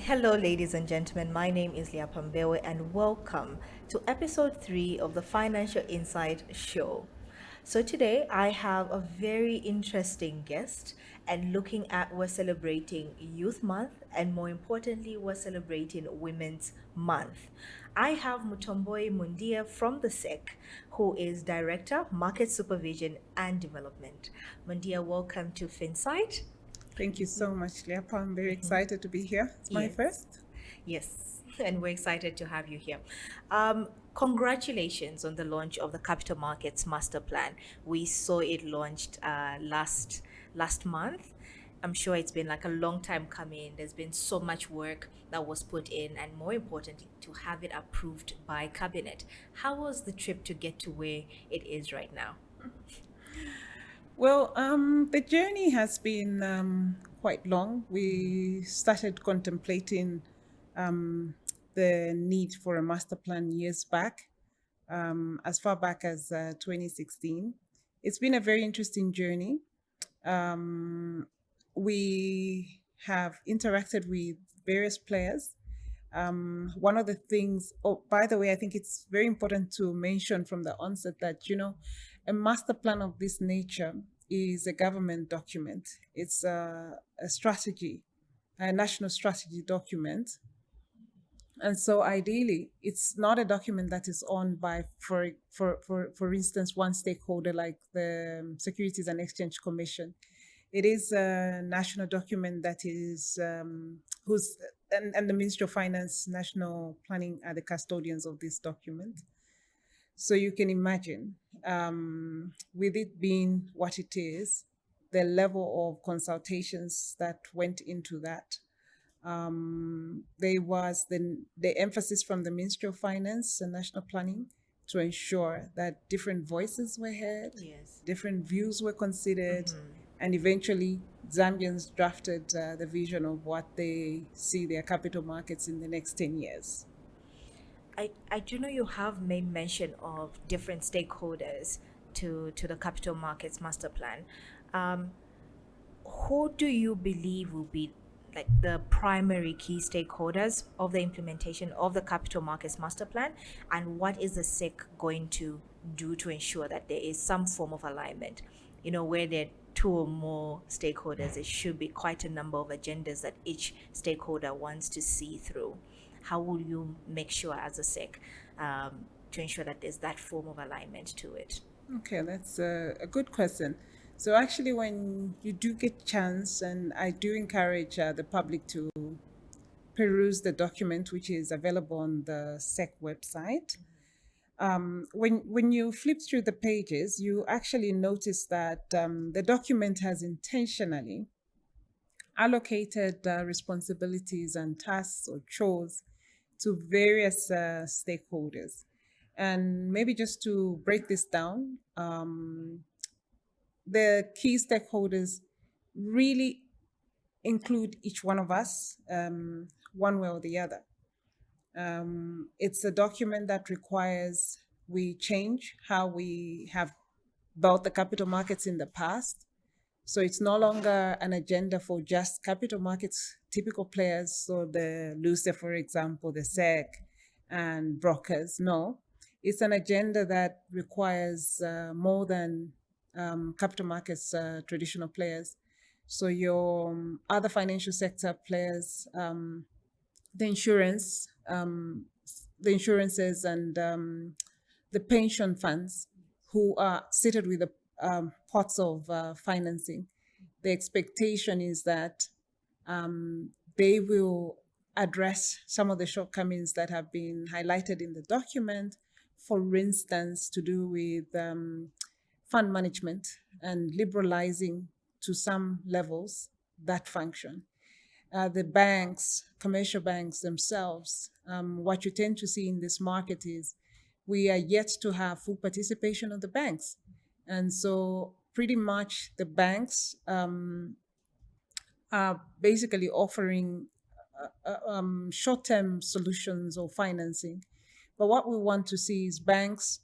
Hello, ladies and gentlemen. My name is Lyapa Mbewe, and welcome to episode 3 of the Financial Insight Show. So, today I have a very interesting guest, and looking at we're celebrating Youth Month, and more importantly, we're celebrating Women's Month. I have Mutumboi Mundia from the SEC, who is Director, Market Supervision and Development. Mundia, welcome to FinSight. Thank you so much, Lyapa. I'm very excited to be here. It's my Yes. first. Yes, and we're excited to have you here. Congratulations on the launch of the Capital Markets Master Plan. We saw it launched last month. I'm sure it's been like a long time coming. There's been so much work that was put in, and more importantly, to have it approved by cabinet. How was the trip to get to where it is right now? Well, the journey has been quite long. We started contemplating the need for a master plan years back, as far back as 2016. It's been a very interesting journey. Um, we have interacted with various players. One of the things, oh, by the way, I think it's very important to mention from the onset that, a master plan of this nature is a government document. It's a strategy, a national strategy document. And so ideally, it's not a document that is owned by, for instance, one stakeholder like the Securities and Exchange Commission. It is a national document that is and the Ministry of Finance, National Planning are the custodians of this document. So you can imagine, with it being what it is, the level of consultations that went into that. There was the emphasis from the Ministry of Finance and National Planning to ensure that different voices were heard, Yes. different views were considered, and eventually Zambians drafted the vision of what they see their capital markets in the next 10 years. I do know you have made mention of different stakeholders to the capital markets master plan. Um, who do you believe will be like the primary key stakeholders of the implementation of the capital markets master plan, and what is the SEC going to do to ensure that there is some form of alignment? Where there are two or more stakeholders, it should be quite a number of agendas that each stakeholder wants to see through. How will you make sure as a SEC to ensure that there's that form of alignment to it? Okay, that's a good question. So actually, when you do get chance, and I do encourage the public to peruse the document, which is available on the SEC website. When you flip through the pages, you actually notice that the document has intentionally allocated responsibilities and tasks or chores to various stakeholders. And maybe just to break this down, the key stakeholders really include each one of us, one way or the other. It's a document that requires we change how we have built the capital markets in the past. So it's no longer an agenda for just capital markets typical players, so the LUCE, for example, the SEC and brokers. No, it's an agenda that requires more than capital markets traditional players. So your other financial sector players, the insurance, the insurances, and the pension funds who are seated with the pots of financing. The expectation is that they will address some of the shortcomings that have been highlighted in the document, for instance, to do with fund management and liberalizing to some levels that function. The banks, commercial banks themselves, what you tend to see in this market is we are yet to have full participation of the banks. And so pretty much the banks are basically offering short-term solutions or financing. But what we want to see is banks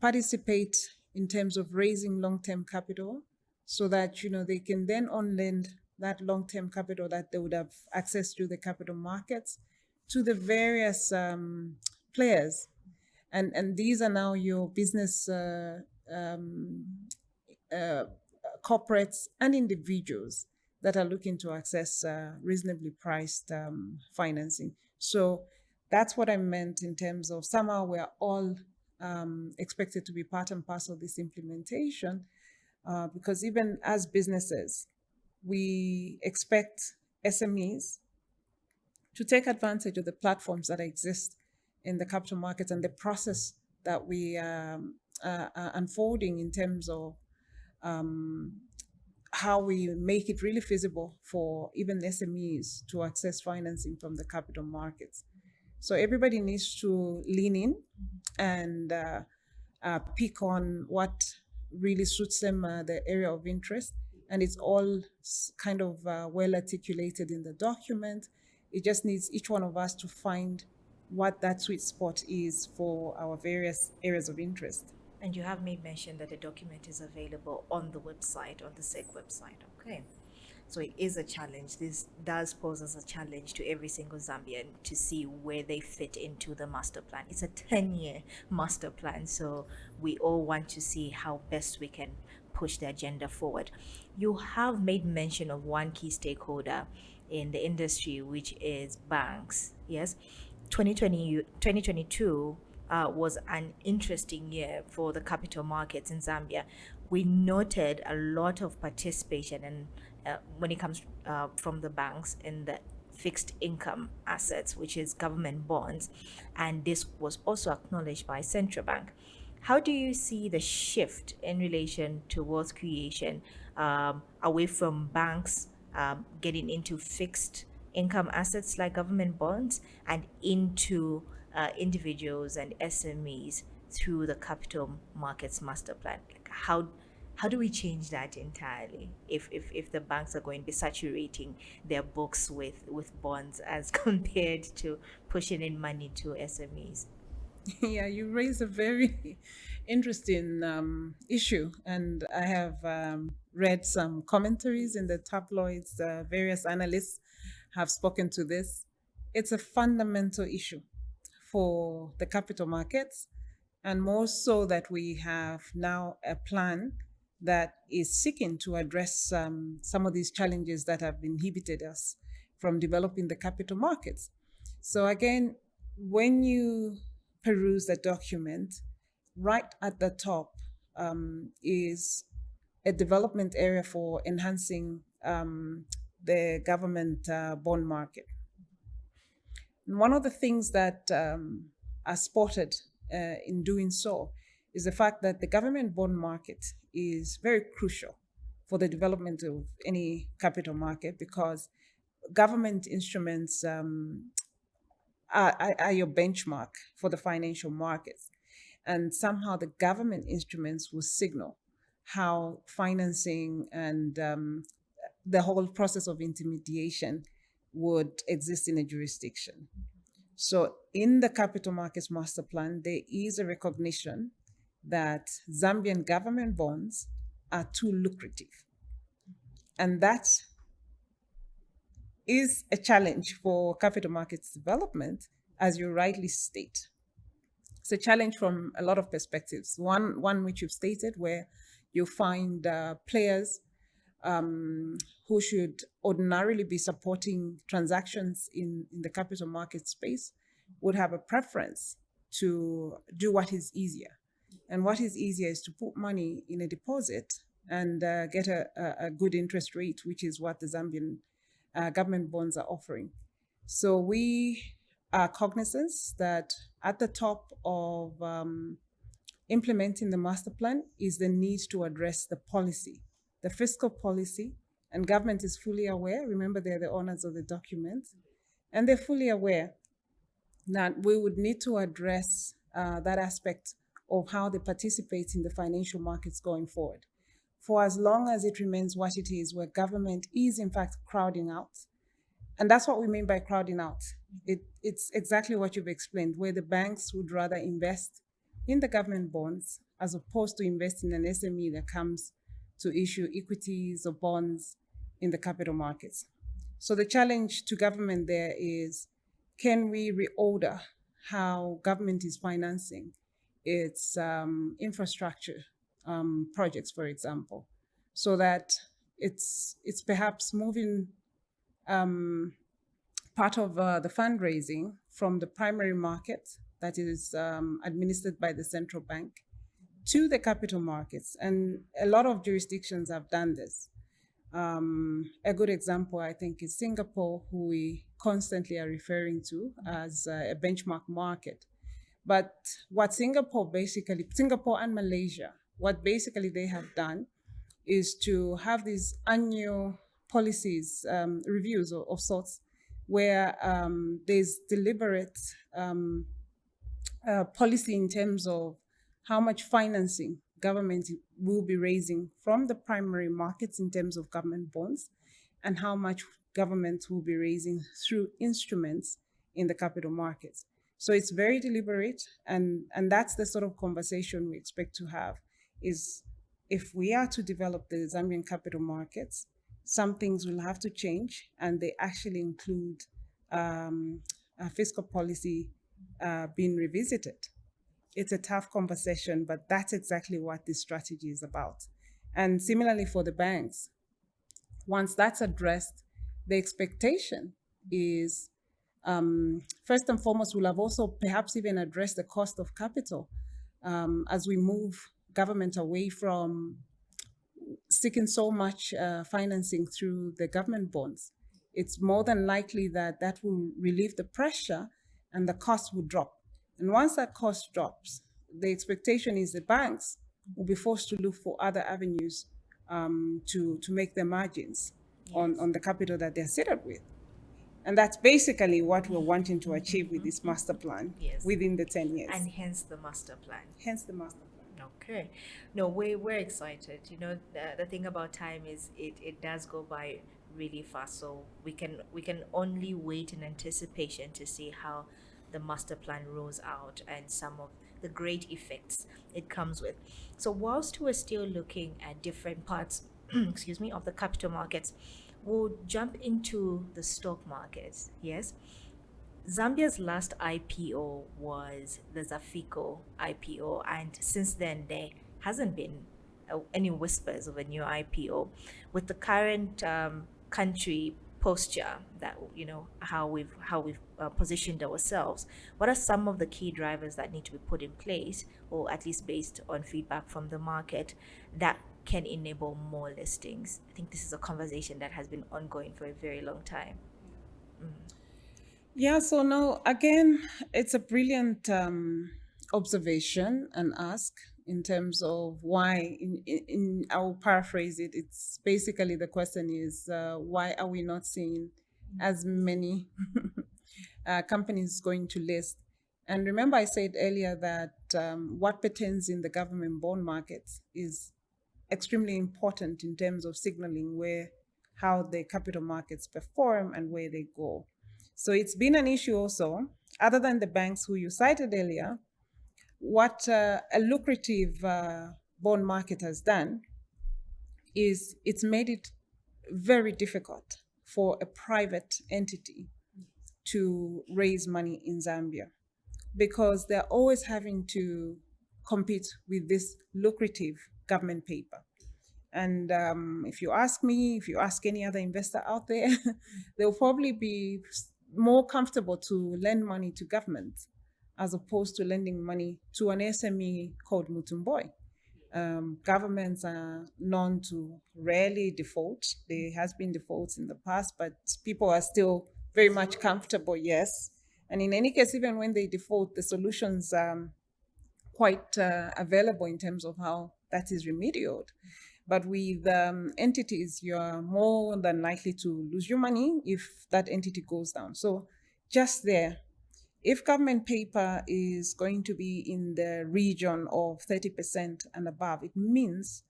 participate in terms of raising long-term capital so that they can then on lend that long-term capital that they would have access to the capital markets, to the various players. And these are now your business corporates and individuals that are looking to access reasonably priced financing. So that's what I meant in terms of somehow we're all expected to be part and parcel of this implementation, because even as businesses, we expect SMEs to take advantage of the platforms that exist in the capital markets and the process that we are unfolding in terms of how we make it really feasible for even SMEs to access financing from the capital markets. So everybody needs to lean in and pick on what really suits them, the area of interest. And it's all kind of well articulated in the document. It just needs each one of us to find what that sweet spot is for our various areas of interest. And you have made mention that the document is available on the website, on the SEC website. Okay. So it is a challenge. This does pose as a challenge to every single Zambian to see where they fit into the master plan. It's a 10-year master plan. So we all want to see how best we can push the agenda forward. You have made mention of one key stakeholder in the industry, which is banks. Yes. 2022 was an interesting year for the capital markets in Zambia. We noted a lot of participation and when it comes from the banks in the fixed income assets, which is government bonds, and this was also acknowledged by central bank. How do you see the shift in relation to wealth creation away from banks getting into fixed income assets like government bonds and into individuals and SMEs through the capital markets master plan? Like how do we change that entirely if the banks are going to be saturating their books with bonds as compared to pushing in money to SMEs? Yeah, you raise a very interesting issue, and I have read some commentaries in the tabloids. Various analysts have spoken to this. It's a fundamental issue for the capital markets, and more so that we have now a plan that is seeking to address some of these challenges that have inhibited us from developing the capital markets. So again, when you peruse the document, right at the top is a development area for enhancing the government bond market. And one of the things that are spotted in doing so is the fact that the government bond market is very crucial for the development of any capital market, because government instruments are your benchmark for the financial markets. And somehow the government instruments will signal how financing and the whole process of intermediation would exist in a jurisdiction. So in the Capital Markets Master Plan, there is a recognition that Zambian government bonds are too lucrative. And that is a challenge for capital markets development, as you rightly state. It's a challenge from a lot of perspectives. One which you've stated, where you find players who should ordinarily be supporting transactions in the capital market space would have a preference to do what is easier. And what is easier is to put money in a deposit and get a good interest rate, which is what the Zambian government bonds are offering. So we are cognizant that at the top of implementing the master plan is the need to address the policy, the fiscal policy, and government is fully aware. Remember, they're the owners of the document, and they're fully aware that we would need to address that aspect of how they participate in the financial markets going forward. For as long as it remains what it is, where government is in fact crowding out, and that's what we mean by crowding out. It's exactly what you've explained, where the banks would rather invest in the government bonds as opposed to invest in an SME that comes to issue equities or bonds in the capital markets. So the challenge to government there is, can we reorder how government is financing its infrastructure projects, for example, so that it's perhaps moving part of the fundraising from the primary market that is administered by the central bank to the capital markets. And a lot of jurisdictions have done this. A good example, I think, is Singapore, who we constantly are referring to as a benchmark market. But what Singapore and Malaysia, what basically they have done is to have these annual policies, reviews of sorts, where there's deliberate policy in terms of how much financing government will be raising from the primary markets in terms of government bonds, and how much government will be raising through instruments in the capital markets. So it's very deliberate, and that's the sort of conversation we expect to have, is if we are to develop the Zambian capital markets, some things will have to change, and they actually include fiscal policy being revisited. It's a tough conversation, but that's exactly what this strategy is about. And similarly for the banks, once that's addressed, the expectation is, first and foremost, we'll have also perhaps even addressed the cost of capital as we move government away from seeking so much financing through the government bonds. It's more than likely that that will relieve the pressure and the cost will drop. And once that cost drops, the expectation is the banks will be forced to look for other avenues to make their margins on the capital that they're seated with. And that's basically what we're wanting to achieve with this master plan within the 10 years. And hence the master plan. Hence the master plan. Okay. No, we're excited. You know, the thing about time is it does go by really fast. So we can only wait in anticipation to see how the master plan rolls out and some of the great effects it comes with. So whilst we're still looking at different parts, excuse me, of the capital markets, we'll jump into the stock markets. Yes. Zambia's last IPO was the Zafico IPO, and since then there hasn't been any whispers of a new IPO. With the current country posture, that, you know, how we've positioned ourselves, what are some of the key drivers that need to be put in place, or at least based on feedback from the market, that can enable more listings? I think this is a conversation that has been ongoing for a very long time. Yeah, so now again, it's a brilliant observation and ask in terms of why, I'll paraphrase it. It's basically, the question is, why are we not seeing as many companies going to list? And remember, I said earlier that what pertains in the government bond markets is extremely important in terms of signaling how the capital markets perform and where they go. So it's been an issue also, other than the banks who you cited earlier. What a lucrative bond market has done is it's made it very difficult for a private entity to raise money in Zambia, because they're always having to compete with this lucrative government paper. And if you ask me, if you ask any other investor out there, they'll probably be more comfortable to lend money to government as opposed to lending money to an SME called Mutumboi. Governments are known to rarely default. There has been defaults in the past, but people are still very much comfortable, yes. And in any case, even when they default, the solutions are quite available in terms of how that is remediated. But with entities, you're more than likely to lose your money if that entity goes down. So just there, if government paper is going to be in the region of 30% and above, it means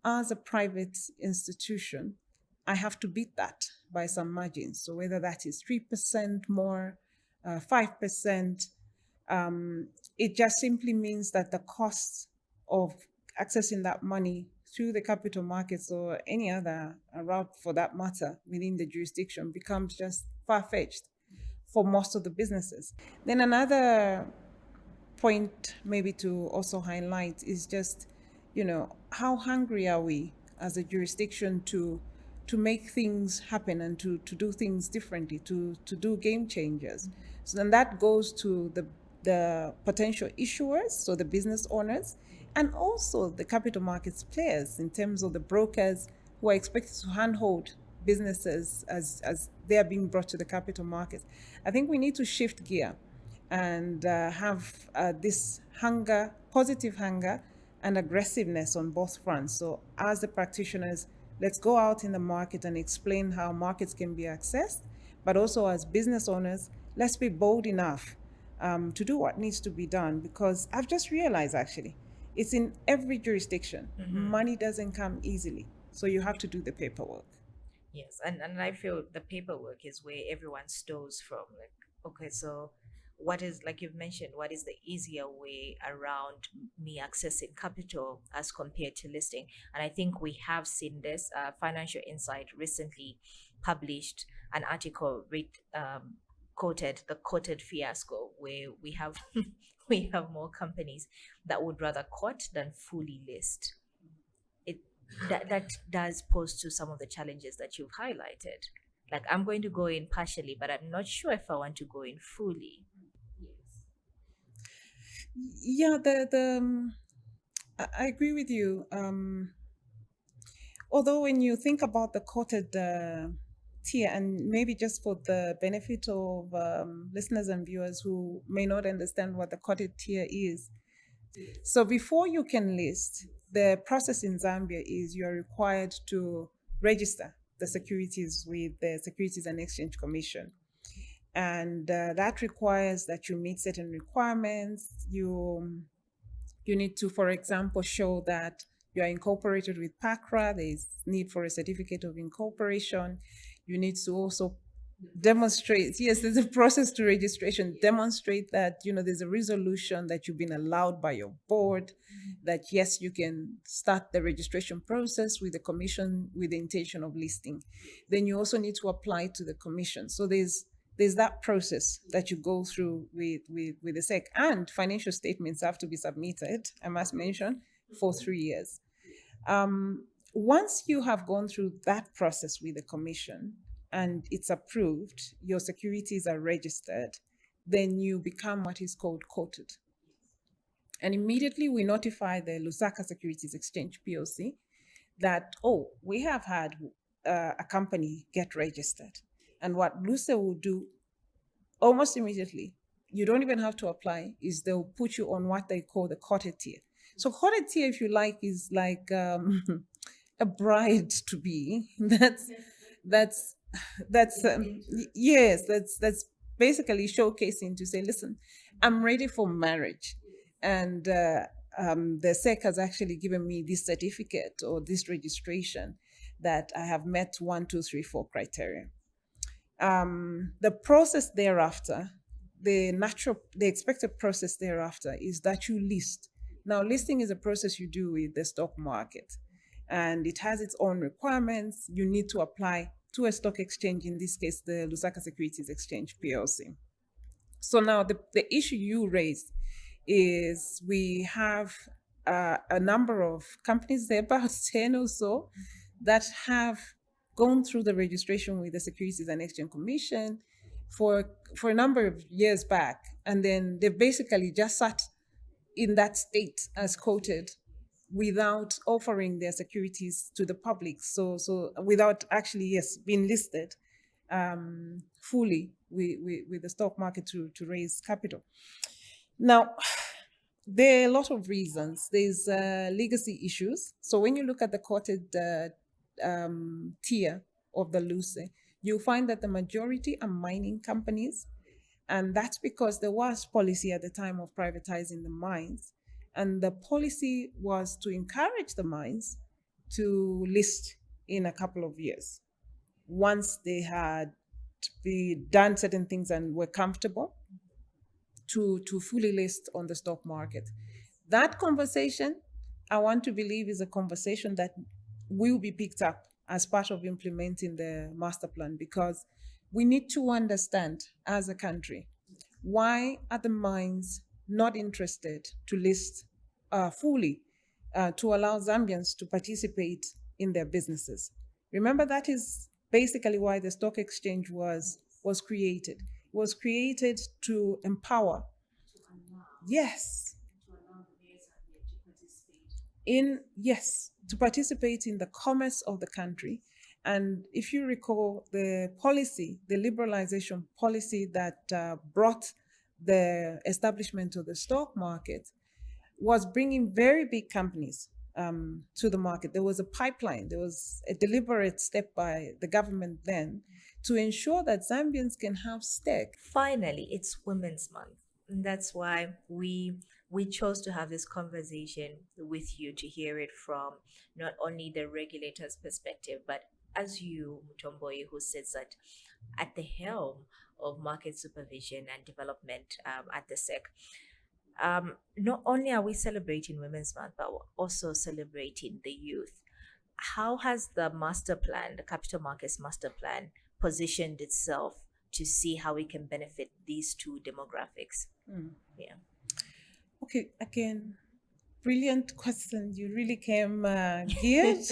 as a private institution, I have to beat that by some margins. So whether that is 3% more, 5%, it just simply means that the cost of accessing that money through the capital markets or any other route for that matter within the jurisdiction becomes just far-fetched for most of the businesses. Then another point maybe to also highlight is just, how hungry are we as a jurisdiction to make things happen and to do things differently, to do game changers. So then that goes to the potential issuers, so the business owners, and also the capital markets players in terms of the brokers who are expected to handhold businesses as they are being brought to the capital markets. I think we need to shift gear and have this hunger, positive hunger, and aggressiveness on both fronts. So as the practitioners, let's go out in the market and explain how markets can be accessed, but also as business owners, let's be bold enough to do what needs to be done, because I've just realized actually, it's in every jurisdiction. Money doesn't come easily, so you have to do the paperwork. Yes, and I feel the paperwork is where everyone stows from. Like, okay, so what is, like you've mentioned, what is the easier way around me accessing capital as compared to listing? And I think we have seen this. Financial Insight recently published an article quoted the quoted fiasco, where we have we have more companies that would rather quote than fully list. It that does pose to some of the challenges that you've highlighted. Like, I'm going to go in partially, but I'm not sure if I want to go in fully. Yeah, I agree with you. Although when you think about the quoted tier, and maybe just for the benefit of listeners and viewers who may not understand what the quoted tier is. So before you can list, the process in Zambia is you are required to register the securities with the Securities and Exchange Commission. And that requires that you meet certain requirements. You need to, for example, show that you are incorporated with PACRA. There is need for a certificate of incorporation. You need to also demonstrate, yes, there's a process to registration. Demonstrate that, there's a resolution that you've been allowed by your board, that yes, you can start the registration process with the commission with the intention of listing. Then you also need to apply to the commission. So there's that process that you go through with the SEC, and financial statements have to be submitted, I must mention, for 3 years. Once you have gone through that process with the commission and it's approved, your securities are registered, then you become what is called quoted. And immediately we notify the Lusaka Securities Exchange PLC that, we have had a company get registered. And what LUSA will do almost immediately, you don't even have to apply, is they'll put you on what they call the quoted tier. So quoted tier, if you like, is like a bride to be. That's yes, that's basically showcasing to say, listen, I'm ready for marriage, and the SEC has actually given me this certificate or this registration that I have met 1, 2, 3, 4 criteria. The process thereafter, the expected process thereafter is that you list. Now, listing is a process you do with the stock market, and it has its own requirements. You need to apply to a stock exchange, in this case, the Lusaka Securities Exchange PLC. So now the issue you raised is we have a number of companies, there are about 10 or so, that have gone through the registration with the Securities and Exchange Commission for a number of years back, and then they've basically just sat in that state as quoted without offering their securities to the public. So without actually, yes, being listed fully with the stock market to raise capital. Now, there are a lot of reasons. There's legacy issues. So when you look at the quoted tier of the LUSE, you'll find that the majority are mining companies. And that's because there was policy at the time of privatizing the mines. And the policy was to encourage the mines to list in a couple of years. Once they had done certain things and were comfortable to fully list on the stock market. That conversation I want to believe is a conversation that will be picked up as part of implementing the master plan, because we need to understand as a country, why are the mines not interested to list fully to allow Zambians to participate in their businesses? Remember, that is basically why the stock exchange was created. It was created to empower. Yes, to participate in the commerce of the country. And if you recall, the policy, the liberalization policy that brought the establishment of the stock market, was bringing very big companies to the market. There was a pipeline, there was a deliberate step by the government then to ensure that Zambians can have stake. Finally, it's Women's Month. And that's why we chose to have this conversation with you, to hear it from not only the regulator's perspective, but as you, Mutumboi, who sits at the helm of market supervision and development at the SEC. Not only are we celebrating Women's Month, but we're also celebrating the youth. How has the master plan, the capital markets master plan, positioned itself to see how we can benefit these two demographics? Yeah. Okay, again, brilliant question. You really came geared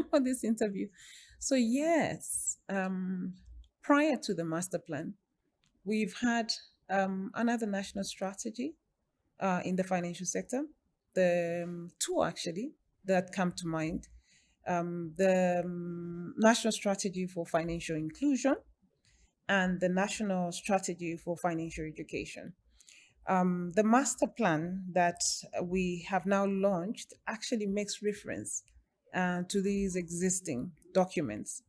for this interview. So yes, prior to the master plan, we've had another national strategy in the financial sector. The two actually that come to mind. The National Strategy for Financial Inclusion and the National Strategy for Financial Education. The master plan that we have now launched actually makes reference to these existing documents,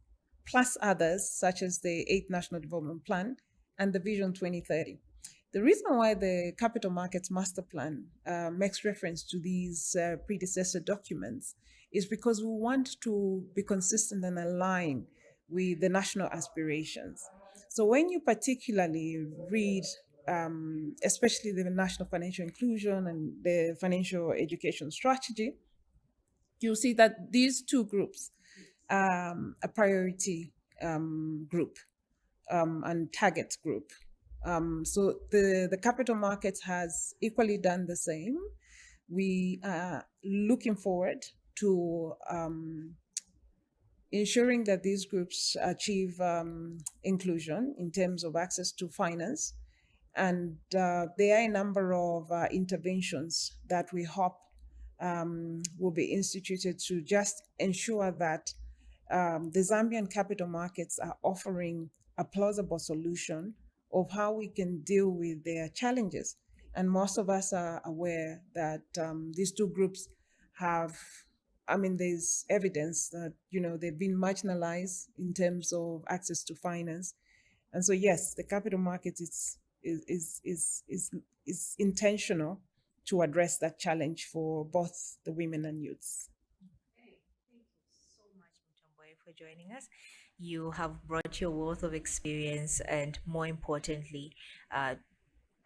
plus others such as the 8th National Development Plan and the Vision 2030. The reason why the Capital Markets Master Plan makes reference to these predecessor documents is because we want to be consistent and align with the national aspirations. So when you particularly read, especially the National Financial Inclusion and the Financial Education Strategy, you'll see that these two groups are a priority group and target group. So the capital markets has equally done the same. We are looking forward to ensuring that these groups achieve inclusion in terms of access to finance. And there are a number of interventions that we hope will be instituted to just ensure that the Zambian capital markets are offering a plausible solution of how we can deal with their challenges. And most of us are aware that these two groups have, there's evidence that, they've been marginalized in terms of access to finance. And so, yes, the capital market is intentional to address that challenge for both the women and youths. Okay. Thank you so much, Mutumboi, for joining us. You have brought your wealth of experience and, more importantly,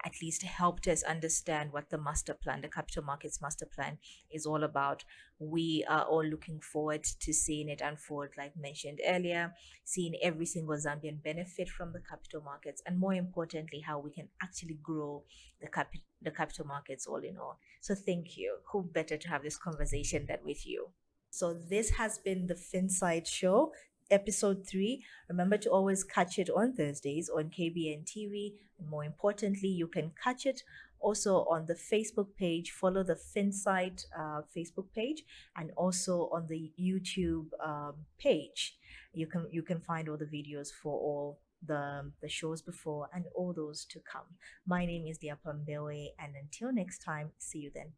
at least helped us understand what the master plan, the capital markets master plan, is all about. We are all looking forward to seeing it unfold, like mentioned earlier, seeing every single Zambian benefit from the capital markets, and more importantly, how we can actually grow the capital markets all in all. So thank you. Who better to have this conversation than with you? So this has been the Finside Show, episode 3. Remember to always catch it on Thursdays on KBN TV. And more importantly, you can catch it also on the Facebook page. Follow the Finside Facebook page, and also on the YouTube page. You can find all the videos for all the shows before and all those to come. My name is Lyapa Mbewe, and until next time, see you then.